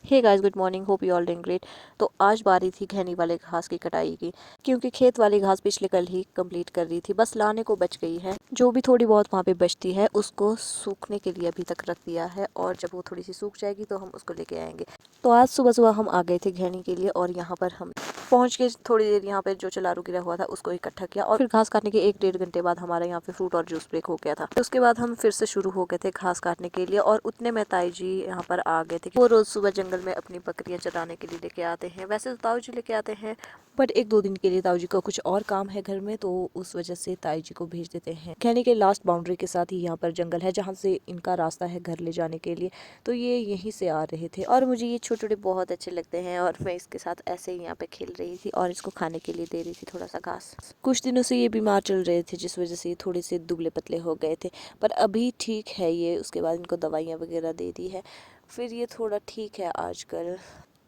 Hey guys, good morning, hope you all doing great. तो आज बारी थी घैनी वाले घास की कटाई की, क्योंकि खेत वाली घास पिछले कल ही कंप्लीट कर दी थी, बस लाने को बच गई है। जो भी थोड़ी बहुत वहाँ पे बचती है उसको सूखने के लिए अभी तक रख दिया है, और जब वो थोड़ी सी सूख जाएगी तो हम उसको लेके आएंगे। तो आज सुबह सुबह हम आ गए थे घैनी के लिए, और यहाँ पर हम पहुंच के थोड़ी देर यहाँ पे जो चलारू गिरा हुआ था उसको इकट्ठा किया, और फिर घास काटने के 1-1.5 घंटे बाद हमारा यहाँ पे फ्रूट और जूस ब्रेक हो गया था। तो उसके बाद हम फिर से शुरू हो गए थे घास काटने के लिए, और उतने में ताई जी यहाँ पर आ गए थे। वो रोज सुबह जंगल में अपनी बकरियां चराने के लिए लेके आते हैं। वैसे तो ताऊ जी लेके आते हैं, बट 1-2 दिन के लिए ताऊ जी को कुछ और काम है घर में, तो उस वजह से ताई जी को भेज देते हैं। खैनी के लास्ट बाउंड्री के साथ ही यहाँ पर जंगल है, जहाँ से इनका रास्ता है घर ले जाने के लिए। तो ये यहीं से आ रहे थे, और मुझे ये छोटे छोटे बहुत अच्छे लगते हैं, और मैं इसके साथ ऐसे ही यहाँ पे खेल रही थी और इसको खाने के लिए दे रही थी थोड़ा सा घास। कुछ दिनों से ये बीमार चल रहे थे, जिस वजह से ये थोड़े से दुबले पतले हो गए थे, पर अभी ठीक है ये। उसके बाद इनको दवाइयाँ वगैरह दे दी है, फिर ये थोड़ा ठीक है आजकल।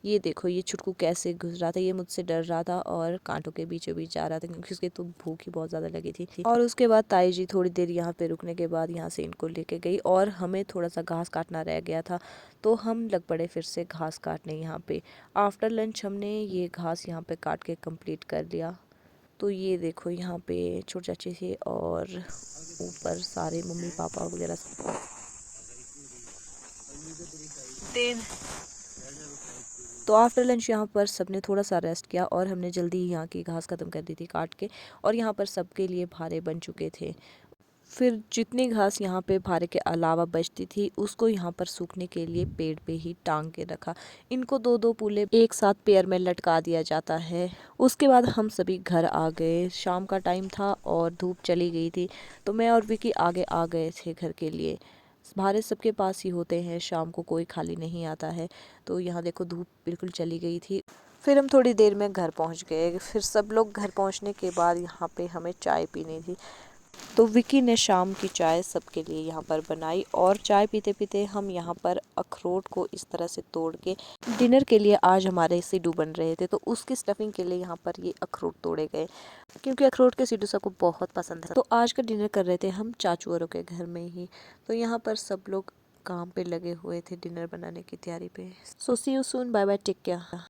ये देखो, ये छुटकू कैसे घुस रहा था, ये मुझसे डर रहा था और कांटों के बीचों बीच जा रहा था, क्योंकि उसके तो भूख ही बहुत ज़्यादा लगी थी। और उसके बाद ताई जी थोड़ी देर यहाँ पे रुकने के बाद यहाँ से इनको लेके गई, और हमें थोड़ा सा घास काटना रह गया था, तो हम लग पड़े फिर से घास काटने यहाँ पे। आफ्टर लंच हमने ये घास यहाँ पे काट के कंप्लीट कर लिया। तो ये देखो, यहाँ पे छोटे चाची थे, और ऊपर सारे मम्मी पापा वगैरह तीन। तो आफ्टर लंच यहाँ पर सबने थोड़ा सा रेस्ट किया, और हमने जल्दी ही यहाँ की घास ख़त्म कर दी थी काट के, और यहाँ पर सबके लिए भारे बन चुके थे। फिर जितनी घास यहाँ पे भारे के अलावा बचती थी उसको यहाँ पर सूखने के लिए पेड़ पे ही टांग के रखा। इनको 2-2 पूले एक साथ पेड़ में लटका दिया जाता है। उसके बाद हम सभी घर आ गए। शाम का टाइम था और धूप चली गई थी, तो मैं और विकी आगे आ गए थे घर के लिए। भारे सबके पास ही होते हैं, शाम को कोई खाली नहीं आता है। तो यहाँ देखो, धूप बिल्कुल चली गई थी। फिर हम थोड़ी देर में घर पहुँच गए। फिर सब लोग घर पहुँचने के बाद यहाँ पे हमें चाय पीनी थी, तो विकी ने शाम की चाय सबके लिए यहाँ पर बनाई, और चाय पीते पीते हम यहाँ पर अखरोट को इस तरह से तोड़ के डिनर के लिए, आज हमारे सिड्डू बन रहे थे तो उसकी स्टफिंग के लिए यहाँ पर ये अखरोट तोड़े गए, क्योंकि अखरोट के सिड्डू सबको बहुत पसंद है। तो आज का डिनर कर रहे थे हम चाचू औरों के घर में ही। तो यहाँ पर सब लोग काम पे लगे हुए थे डिनर बनाने की तैयारी पे। So see you soon, bye bye, take care.